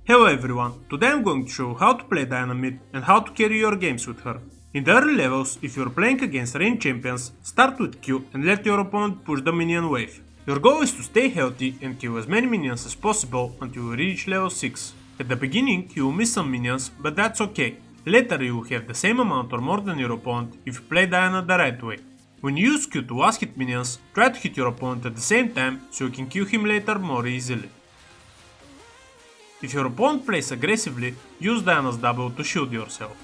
Hello everyone, today I'm going to show how to play Diana mid and how to carry your games with her. In the early levels, if you're playing against range champions, start with Q and let your opponent push the minion wave. Your goal is to stay healthy and kill as many minions as possible until you reach level 6. At the beginning you will miss some minions, but that's okay. Later you will have the same amount or more than your opponent if you play Diana the right way. When you use Q to last hit minions, try to hit your opponent at the same time so you can kill him later more easily. If your opponent plays aggressively, use Diana's W to shield yourself.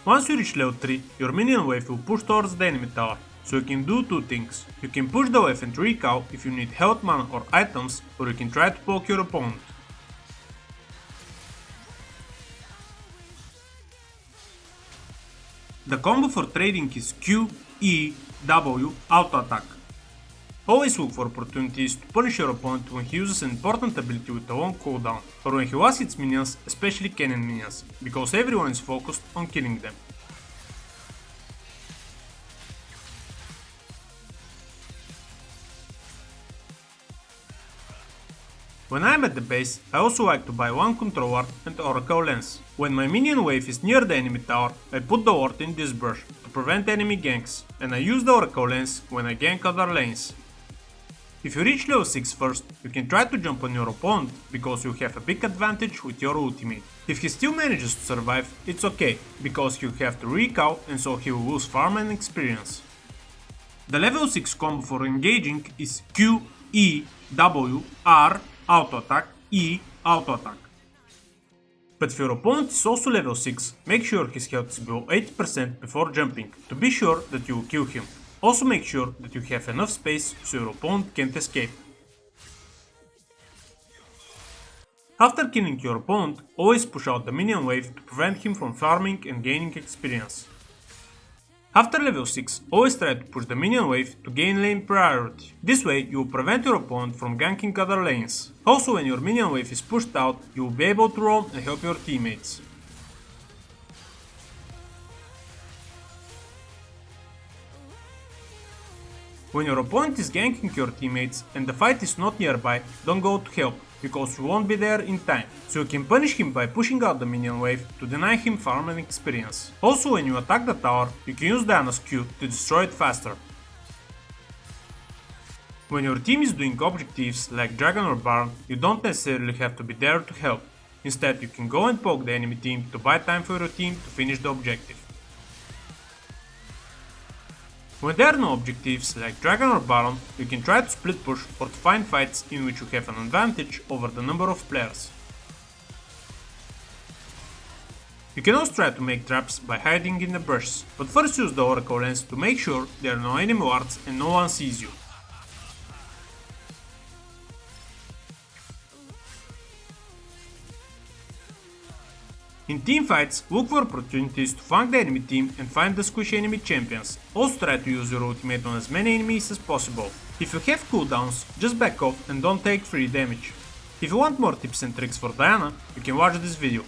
Once you reach level 3, your minion wave will push towards the enemy tower, so you can do two things. You can push the wave and recall if you need health, mana or items, or you can try to poke your opponent. The combo for trading is Q, E, W, auto attack. Always look for opportunities to punish your opponent when he uses an important ability with a long cooldown, or when he last hits minions, especially cannon minions, because everyone is focused on killing them. When I'm at the base, I also like to buy one controller and Oracle Lens. When my minion wave is near the enemy tower, I put the ward in this brush to prevent enemy ganks, and I use the Oracle Lens when I gank other lanes. If you reach level 6 first, you can try to jump on your opponent, because you have a big advantage with your ultimate. If he still manages to survive, it's okay, because he'll have to recall and so he will lose farm and experience. The level 6 combo for engaging is Q, E, W, R, auto attack, E, auto attack. But if your opponent is also level 6, make sure his health is below 80% before jumping, to be sure that you will kill him. Also make sure that you have enough space so your opponent can't escape. After killing your opponent, always push out the minion wave to prevent him from farming and gaining experience. After level 6, always try to push the minion wave to gain lane priority. This way you will prevent your opponent from ganking other lanes. Also, when your minion wave is pushed out, you will be able to roam and help your teammates. When your opponent is ganking your teammates and the fight is not nearby, don't go to help, because you won't be there in time, so you can punish him by pushing out the minion wave to deny him farm and experience. Also, when you attack the tower, you can use Diana's Q to destroy it faster. When your team is doing objectives like Dragon or Baron, you don't necessarily have to be there to help. Instead, you can go and poke the enemy team to buy time for your team to finish the objective. When there are no objectives like Dragon or Baron, you can try to split push or to find fights in which you have an advantage over the number of players. You can also try to make traps by hiding in the bushes, but first use the Oracle Lens to make sure there are no enemy wards and no one sees you. In teamfights, look for opportunities to flank the enemy team and find the squishy enemy champions. Also try to use your ultimate on as many enemies as possible. If you have cooldowns, just back off and don't take free damage. If you want more tips and tricks for Diana, you can watch this video.